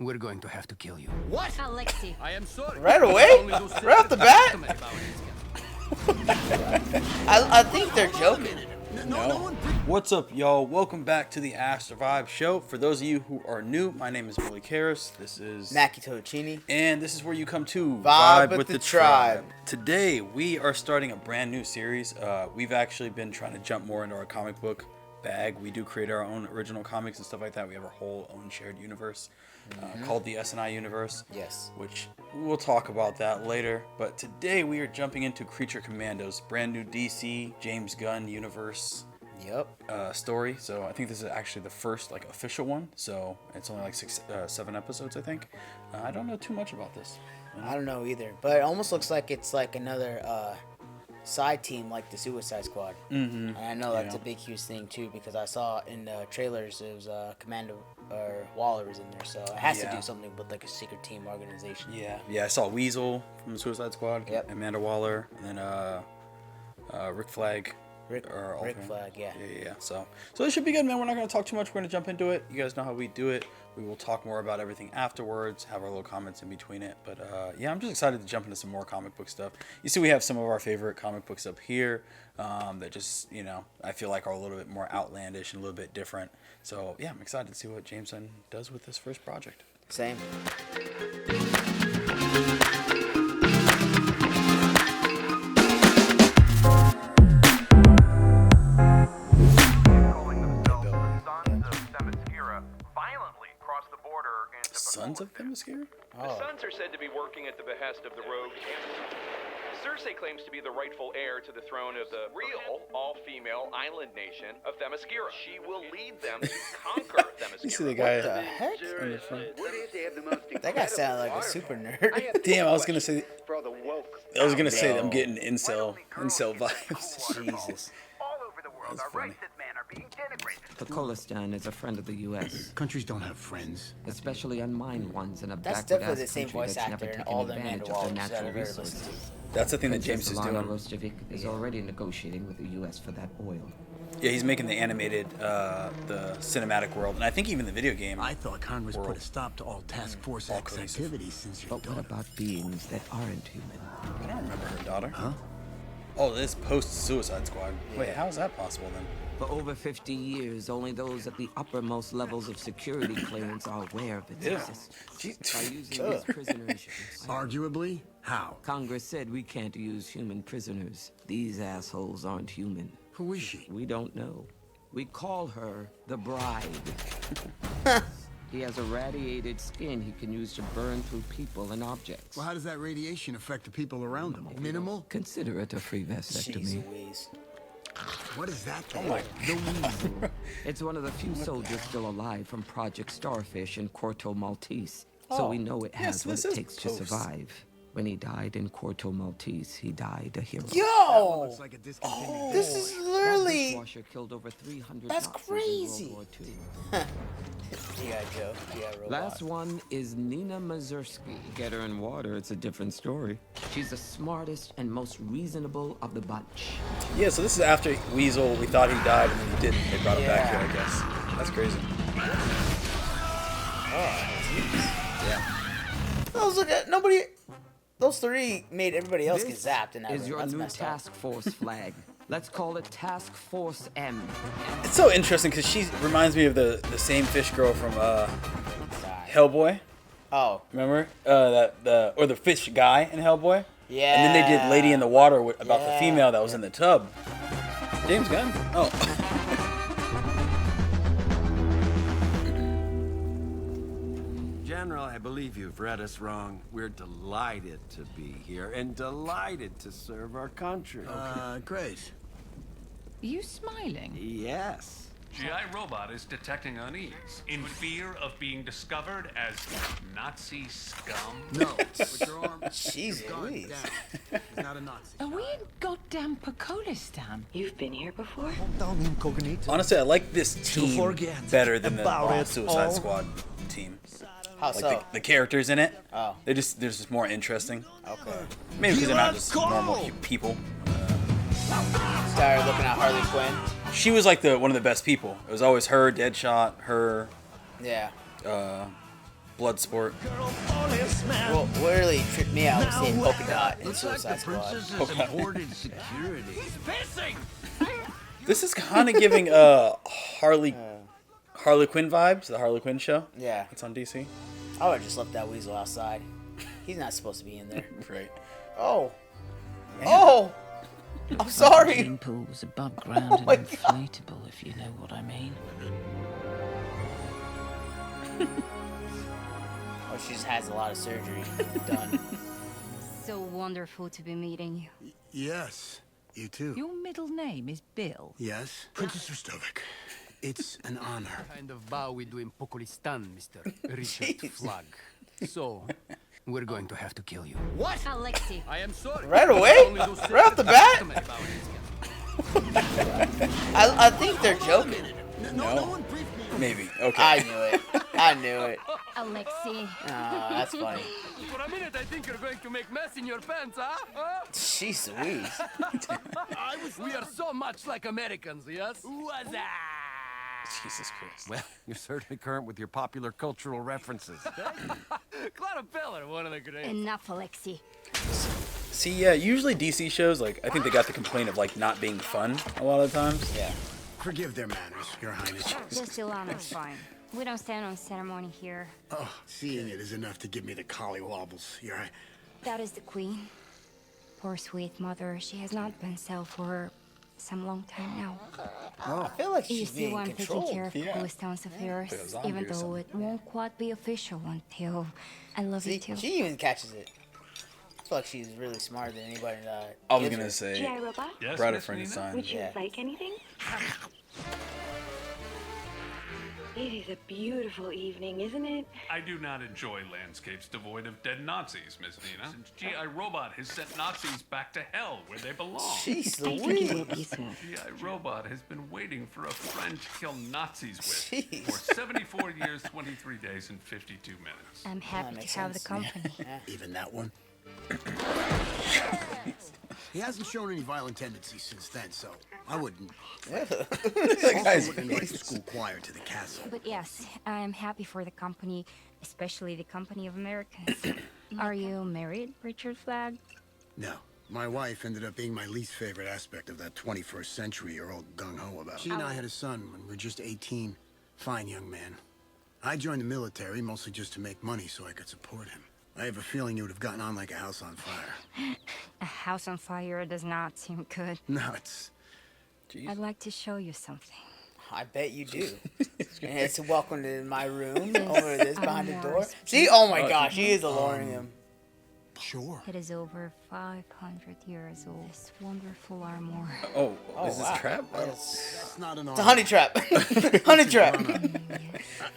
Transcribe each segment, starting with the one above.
we're going to have to kill you. What? Alexei. I am sorry. Right away? Right off the bat? I think they're joking. No. What's up, y'all? Welcome back to the AstraVision show. For those of you who are new, my name is Willie Karras. This is Mackie Totocini. and this is where you come to Vibe with the tribe. Today, we are starting a brand new series. We've actually been trying to jump more into our comic book bag. We do create our own original comics and stuff like that. We have our whole own shared universe called the S&I universe. Yes. Which we'll talk about that later. But today we are jumping into Creature Commandos, brand new DC James Gunn universe story. So I think this is actually the first official one. So it's only 7 episodes, I think. I don't know too much about this. I don't know either, but it almost looks like it's like another side team like the Suicide Squad. And I know that's a big, huge thing too, because I saw in the trailers it was Commando or Waller was in there, so it has to do something with like a secret team organization. Yeah. I saw Weasel from the Suicide Squad. Yep. Amanda Waller, and then Rick Flag. Rick Flag, yeah. Yeah. So it should be good, man. We're not going to talk too much. We're going to jump into it. You guys know how we do it. We will talk more about everything afterwards, have our little comments in between it. But I'm just excited to jump into some more comic book stuff. You see, we have some of our favorite comic books up here that just, I feel like are a little bit more outlandish and a little bit different. So, yeah, I'm excited to see what James Gunn does with this first project. Same. Sons of Themyscira? The Sons are said to be working at the behest of the rogue Amazon. Cersei claims to be the rightful heir to the throne of the real, all-female island nation of Themyscira. She will lead them to conquer Themyscira. You see the guy What the heck? in the front? That guy sounded like a super nerd. Damn, I was gonna say I'm getting incel vibes. Jesus. That's funny. Pokolistan is a friend of the U.S., Countries don't have friends. especially unmined ones in a That's backward definitely the ass same country voice that's actor never in taken all the advantage Amanda of their Wallers that natural I've ever listened resources. That's the thing that James Princess is Ilana doing. Rostovic is already negotiating with the U.S. for that oil. Yeah, he's making the animated, the cinematic world, and I think even the video game. I thought Congress World. put a stop to all Task Force All X cohesive. activities since your But what daughter. about beings that aren't human? I don't remember her daughter. Huh? Oh, this post-Suicide Squad. Wait, how is that possible then? For over 50 years, only those at the uppermost levels of security clearance are aware of its Ew. existence. Jeez. By using these prisoners, Arguably? How? Congress said we can't use human prisoners. These assholes aren't human. Who is she? We don't know. We call her the Bride. He has irradiated skin he can use to burn through people and objects. Well, how does that radiation affect the people around him? Minimal? Consider it a free Jeez vasectomy. Louise. What is that? Oh my. The Weasel. It's one of the few soldiers still alive from Project Starfish in Corto Maltese. So we know it has yes, what this it is takes to post. survive. When he died in Corto Maltese, he died a hero. Yo! Looks like a discontinued. This is That literally... dishwasher killed over 300 That's Nazis crazy. in World War II. Yeah, Joe. Yeah, robot. Last one is Nina Mazursky. Get her in water, it's a different story. She's the smartest and most reasonable of the bunch. Yeah, so this is after Weasel. We thought he died, and then he didn't. They brought him back here, I guess. That's crazy. Those look at nobody. Those three made everybody else This get zapped in that is room. your That's new messed up. task force flag. Let's call it Task Force M. It's so interesting because she reminds me of the same fish girl from Hellboy. Oh, Remember or the fish guy in Hellboy? yeah. And then they did Lady in the Water about the Yeah. female that was in the tub. James Gunn? Oh. General, I believe you've read us wrong. We're delighted to be here and delighted to serve our country. Grace. You smiling? Yes. GI Robot is detecting unease, in fear of being discovered as Nazi scum. No. Put your arm. Jeez guard Louise. down. He's not a Nazi. Are we in goddamn Pokolistan? You've been here before? Honestly, I like this team forget better than the about it Suicide all. Squad team. How so? Like the characters in it, Oh. they're just more interesting. Okay. Maybe because they're not just normal people. Started looking at Harley Quinn. She was like one of the best people. It was always her, Deadshot, her, Yeah. Bloodsport. Well, what really tripped me out was seeing Polka Dot in Looks like Suicide the Squad. princess has imported security. He's pissing! This is kind of giving Harley Quinn vibes. The Harley Quinn show. Yeah. It's on DC. I would have just left that weasel outside. He's not supposed to be in there. Right. Oh. Oh! I'm sorry! Swimming pools above ground and my inflatable, if you know what I mean. Oh, she just has a lot of surgery done. So wonderful to be meeting you. Yes, you too. Your middle name is Bill. Yes, Princess Rostovic. It's an honor. Kind of bow we do in Pokolistan, Mr. Richard Flag. So, we're going to have to kill you. What? Alexei. I am sorry. Right away? Right off the bat? I think they're joking. No one briefed me. Maybe. Okay. I knew it. I knew it. Alexei. Oh, that's funny. For a minute, I think you're going to make mess in your pants, huh? Jeez Louise. We are so much like Americans, yes? What's that? Jesus Christ. Well, you're certainly current with your popular cultural references. Cloudapella, one of the greats. Enough, Alexei. See, yeah, usually DC shows, like, I think they got the complaint of, like, not being fun a lot of times. Yeah. Forgive their manners, Your Highness. Just Ilana's fine. We don't stand on ceremony here. Oh, seeing it is enough to give me the Collywobbles. You're right. That is the queen. Poor sweet mother. She has not been cell for some long time now. I feel like You she's see being why I'm taking controlled. care of Pokolistan's affairs, Like a zombie even or though something. it won't quite be official until I love you See, too. she even catches it. I feel like she's really smarter than anybody that I was gives gonna her. say, G.I. Robot? Yes, Bride of Miss Nina? Frankenstein. Would you Yeah. like anything? It is a beautiful evening, isn't it? I do not enjoy landscapes devoid of dead Nazis, Miss Nina. Since G.I. Robot has sent Nazis back to hell where they belong. Jeez I think it will Louise. be soon. G.I. Robot has been waiting for a friend to kill Nazis with Jeez. for 74 years, 23 days, and 52 minutes. I'm happy makes to have the sense. company. Even that one? He hasn't shown any violent tendencies since then, so I wouldn't. that guy's Wouldn't invite the school choir to the castle. But yes, I am happy for the company, especially the company of Americans. Are you married, Richard Flagg? No. My wife ended up being my least favorite aspect of that 21st century you're all gung-ho about. She and I had a son when we were just 18. Fine young man. I joined the military mostly just to make money so I could support him. I have a feeling you would have gotten on like a house on fire. A house on fire does not seem good. Nuts. I'd like to show you something. I bet you do. And it's welcome to my room over this behind the door. Armoires. See? Oh my gosh, she is alluring him. Sure. It is over 500 years old. This wonderful armor. Oh, is this wow. trap? That's not an It's a honey trap. Honey trap.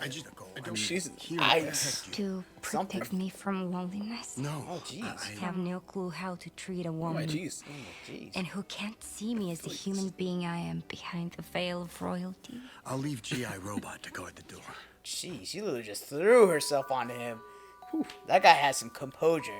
I just go. I don't She's- hear I- it protect you. To protect me from loneliness. No. Oh, jeez. I have no clue how to treat a Oh, my woman. jeez. Jeez. And who can't see me as the human being I am behind the veil of royalty. I'll leave G.I. Robot to guard the door. Jeez, she literally just threw herself onto him. Whew, that guy has some composure,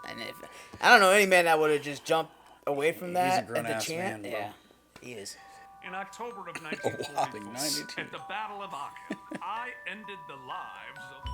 and if I don't know any man that would have just jumped away from that at the grown-ass chant. man, bro. Yeah, he is. In October of whopping 1944, 92. at the Battle of Aachen, I ended the lives of...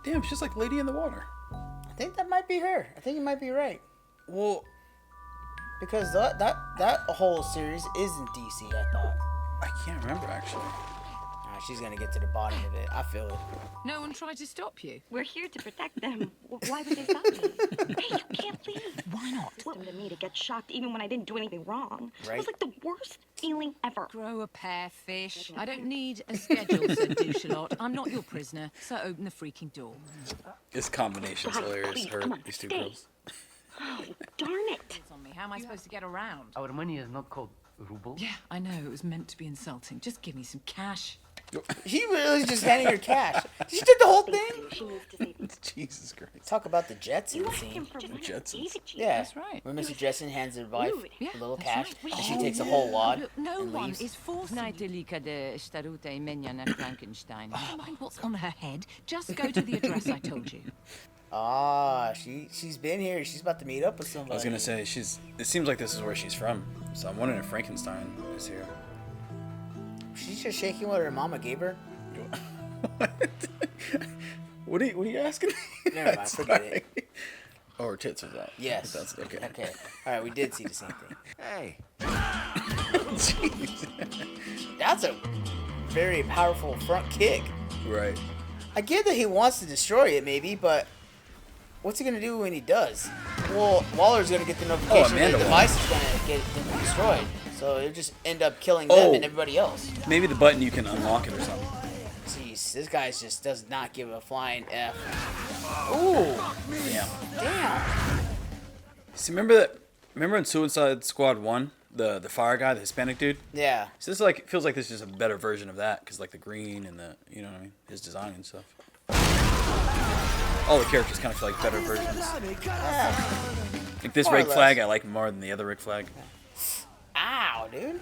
Damn, she's like Lady in the Water. I think that might be her. I think you might be right Well, because that whole series is in DC. I thought. I can't remember actually. She's gonna get to the bottom of it. I feel it. No one tried to stop you. We're here to protect them. Why would they stop me? Hey, you can't leave. Why not? It's them to me to get shocked even when I didn't do anything wrong. It Right. was like the worst feeling ever. Grow a pair, fish. I don't need a schedule, said Douchelot. I'm not your prisoner, so open the freaking door. This combination's God, hilarious. please, Her, come on, these two stay. girls. Oh, darn it. It's on me. How am I supposed to get around? Our money is not called rubles. Yeah, I know. It was meant to be insulting. Just give me some cash. He really is just handing her cash. She did the whole thing. She needs to save me. Jesus Christ. Talk about the You Jetson asked him scene. for money. Jetsons. Gave it to you. Yeah, That's right. When Mr. Jetson hands her wife Rude. Yeah, a little that's cash, right. and she Oh, takes a whole wad Look, no and one leaves. is forcing you. Never mind what's on her head. Just go to the address I told you. Ah, she's been here. She's about to meet up with somebody. I was gonna say it seems like this is where she's from, so I'm wondering if Frankenstein is here. She's just shaking what her mama gave her. What are you asking? Never mind, forget it. Oh, her tits was out. Yes. That's okay. Okay. All right, we did see the same thing. Hey. Jeez. That's a very powerful front kick. Right. I get that he wants to destroy it, maybe, but what's he gonna do when he does? Well, Waller's gonna get the notification that the device is gonna get destroyed, so it'll just end up killing them and everybody else. Maybe the button you can unlock it or something. Jeez, this guy just does not give a flying F. Ooh. Damn. See, remember in Suicide Squad 1, the fire guy, the Hispanic dude? Yeah. So this like feels like this is just a better version of that, because like the green and the, you know what I mean, his design and stuff. All the characters kind of feel like better versions. Yeah. Like this Rig Flag, I like more than the other Rig Flag. Ow, dude.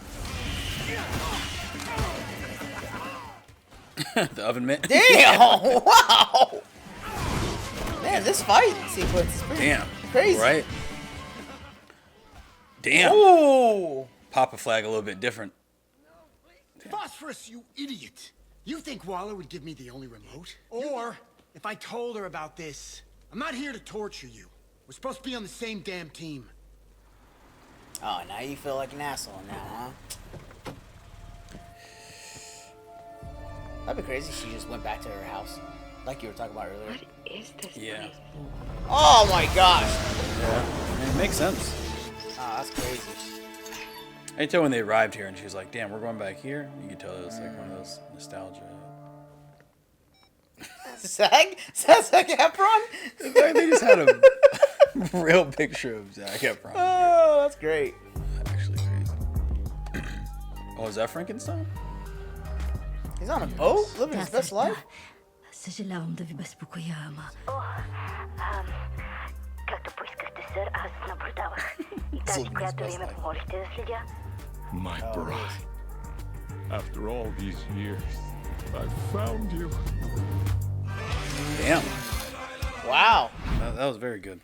The oven mitt. Damn! Wow! Man, this fight sequence is pretty crazy. Right? Damn. Ooh! Pop a flag a little bit different. Phosphorus, you idiot! You think Waller would give me the only remote? Or, if I told her about this, I'm not here to torture you. We're supposed to be on the same damn team. Oh, now you feel like an asshole now, huh? That'd be crazy if she just went back to her house. Like you were talking about earlier. What is this place? Oh my gosh! Yeah, it makes sense. Oh, that's crazy. I can tell when they arrived here and she was like, damn, we're going back here. You can tell it was like one of those nostalgia. Zac Efron? They just had a real picture of Zac Efron. Oh, that's great. Actually crazy. Oh, is that Frankenstein? He's on a boat, living his best life. Както поискахте, сър, аз наблюдавах. И тази, която име помолихте да следя. My bride. After all these years, I found you. Damn. Wow. That was very good.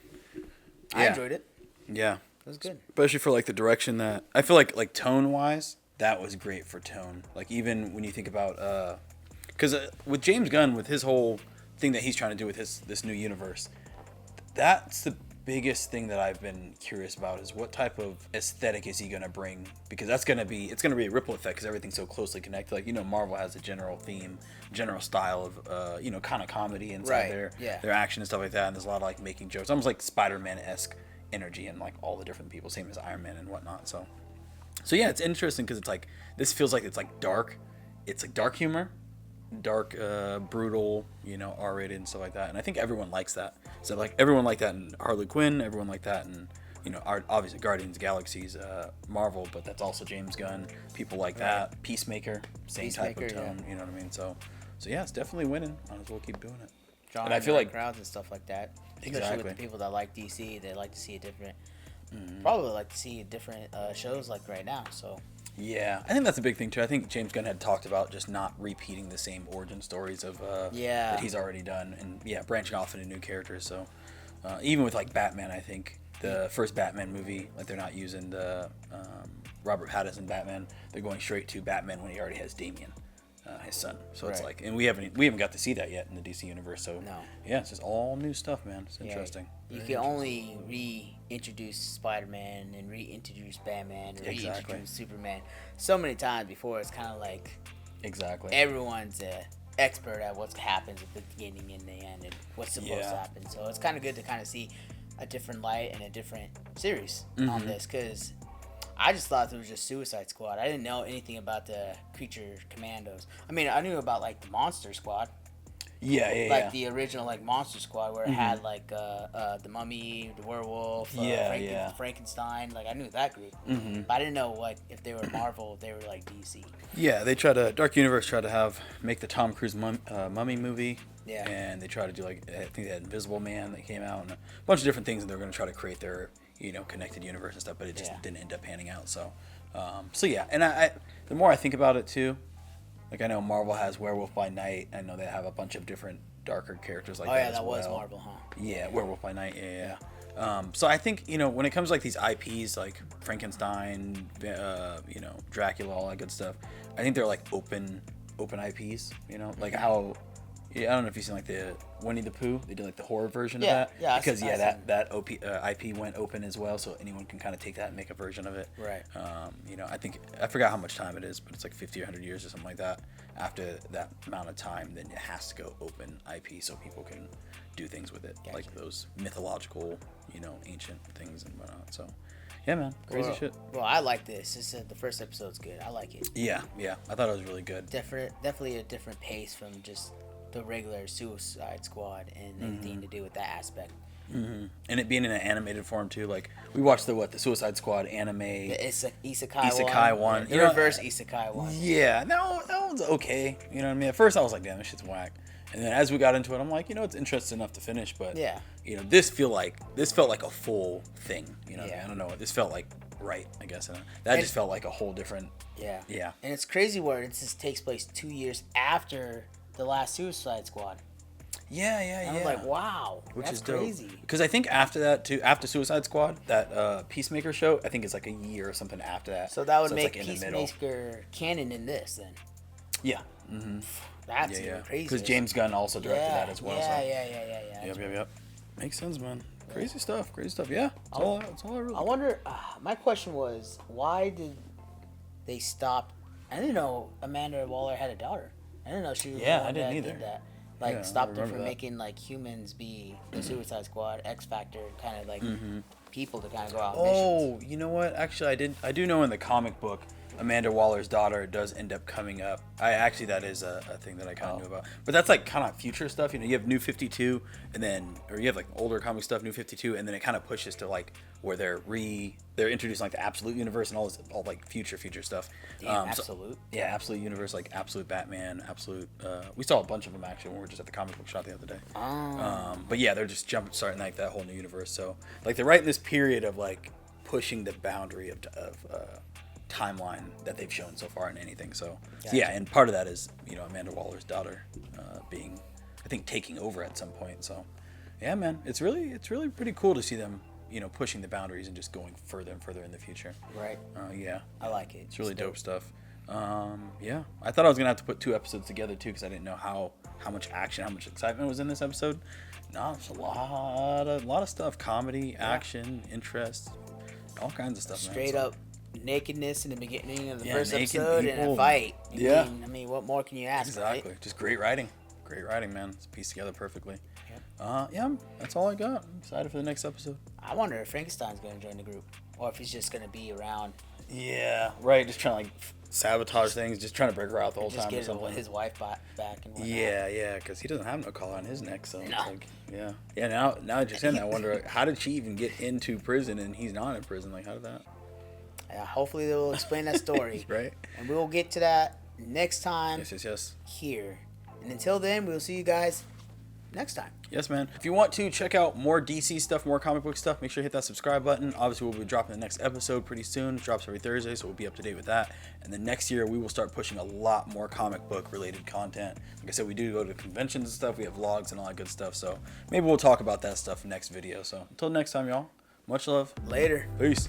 I enjoyed it. Yeah. It was good. Especially for like the direction that I feel like tone wise, that was great for tone. Like even when you think about because with James Gunn, with his whole thing that he's trying to do with this new universe, that's the biggest thing that I've been curious about is what type of aesthetic is he going to bring, because it's going to be a ripple effect because everything's so closely connected. Like, you know, Marvel has a general theme, general style of you know, kind of comedy inside their action and stuff like that, and there's a lot of like making jokes, almost like Spider-Man-esque energy and like all the different people, same as Iron Man and whatnot. So yeah, it's interesting because it's like this feels like it's like dark, it's like dark humor, dark, brutal, you know, R-rated and stuff like that, and I think everyone likes that. So like everyone liked that in Harley Quinn, everyone liked that in, you know, obviously Guardians of the Galaxy's Marvel, but that's also James Gunn. People like that. Peacemaker, same type of tone. You know what I mean? So yeah, it's definitely winning. Might as well keep doing it. And I feel like crowds and stuff like that. Especially Exactly. with the people that like DC, they like to see a different. Probably like to see different shows like right now. So. Yeah, I think that's a big thing too. I think James Gunn had talked about just not repeating the same origin stories of that he's already done, and branching off into new characters. So even with like Batman, I think the first Batman movie, like they're not using the Robert Pattinson Batman. They're going straight to Batman when he already has Damian, his son. So it's like, and we haven't got to see that yet in the DC universe. So yeah, it's just all new stuff, man. It's interesting. You can only reintroduce Spider-Man and reintroduce Batman and reintroduce Superman so many times before it's kind of like everyone's an expert at what happens at the beginning and the end and what's supposed to happen. So it's kind of good to kind of see a different light and a different series on this, because I just thought it was just Suicide Squad. I didn't know anything about the Creature Commandos. I mean, I knew about like the Monster Squad. Like the original like Monster Squad where it had like the Mummy, the Werewolf, Frankenstein. Like I knew that group, but I didn't know like if they were Marvel, if they were like DC. Yeah, they Dark Universe tried to make the Tom Cruise Mummy movie. Yeah. And they tried to do like, I think they had Invisible Man that came out and a bunch of different things, and they're going to try to create their, you know, connected universe and stuff, but it just didn't end up panning out. So yeah, and I the more I think about it too, like I know Marvel has Werewolf by Night. I know they have a bunch of different darker characters like that. That was Marvel, huh? Yeah, Werewolf by Night. Yeah. So I think, you know, when it comes to like these IPs like Frankenstein, you know, Dracula, all that good stuff, I think they're like open open IPs. You know, like how. Yeah, I don't know if you've seen like the Winnie the Pooh. They did like the horror version of that. Yeah, because that IP went open as well, so anyone can kind of take that and make a version of it. Right. You know, I forgot how much time it is, but it's like 50 or 100 years or something like that. After that amount of time, then it has to go open IP so people can do things with it, like those mythological, you know, ancient things and whatnot. So, yeah, man, crazy shit. Well, I like this. The first episode's good. I like it. Yeah, I thought it was really good. Definitely a different pace from just the regular Suicide Squad and anything to do with that aspect. And it being in an animated form too, like we watched the Suicide Squad anime, the Isekai one, the reverse Isekai one. Yeah, that one's okay. You know what I mean? At first I was like, damn, this shit's whack. And then as we got into it, I'm like, you know, it's interesting enough to finish, but you know, this felt like a full thing. You know, I don't know, this felt like right, I guess. That just felt like a whole different. Yeah. And it's crazy where it just takes place 2 years after the last Suicide Squad. Yeah. I was like, wow, that's crazy. Because I think after that too, after Suicide Squad, that Peacemaker show, I think it's like a year or something after that. So that would make Peacemaker canon in this then. Yeah. That's even crazy. Because James Gunn also directed that as well. Yeah. Yep. Makes sense, man. Crazy stuff. Yeah. That's all I really. I wonder. My question was, why did they stop? I didn't know Amanda Waller had a daughter. I didn't know she was. Yeah, I didn't either. Did that. Like stopped her from making like humans be the Suicide Squad, X Factor, kind of like people to kind of go out. Oh, you know what? Actually, I do know in the comic book, Amanda Waller's daughter does end up coming up. That is a thing that I kind of knew about. But that's like kind of future stuff. You know, you have New 52, or you have like older comic stuff, New 52, and then it kind of pushes to like where they're introducing like the Absolute Universe and all like future stuff. Absolute. Absolute Universe, like Absolute Batman, Absolute. We saw a bunch of them actually when we were just at the comic book shop the other day. But yeah, they're just starting like that whole new universe. So like they're right in this period of like pushing the boundary of timeline that they've shown so far in anything. So yeah, and part of that is, you know, Amanda Waller's daughter being, I think, taking over at some point. So yeah, man, it's really pretty cool to see them, you know, pushing the boundaries and just going further and further in the future. Right. Yeah. I like it. It's really dope stuff. Yeah, I thought I was gonna have to put 2 episodes together too, because I didn't know how much action, how much excitement was in this episode. No, it's a lot of stuff: comedy, action, interest, all kinds of stuff. Straight man. up nakedness in the beginning of the first episode and a fight. I mean, what more can you ask? Exactly. Right? Just great writing, man. It's pieced together perfectly. Yeah, that's all I got. I'm excited for the next episode. I wonder if Frankenstein's gonna join the group, or if he's just gonna be around. Yeah, right. Just trying to like sabotage things, just trying to break her out the whole time. Just get his wife back and whatnot. Yeah, because he doesn't have no collar on his neck, so it's like, Now that you're saying that, I wonder how did she even get into prison and he's not in prison? Like, how did that? Yeah, hopefully they will explain that story. Right. And we will get to that next time. Yes. Here. And until then, we'll see you guys next time. Yes, man. If you want to check out more DC stuff, more comic book stuff, make sure to hit that subscribe button. Obviously, we'll be dropping the next episode pretty soon. It drops every Thursday, so we'll be up to date with that. And then next year, we will start pushing a lot more comic book related content. Like I said, we do go to conventions and stuff. We have vlogs and all that good stuff. So maybe we'll talk about that stuff next video. So until next time, y'all. Much love. Later. Peace.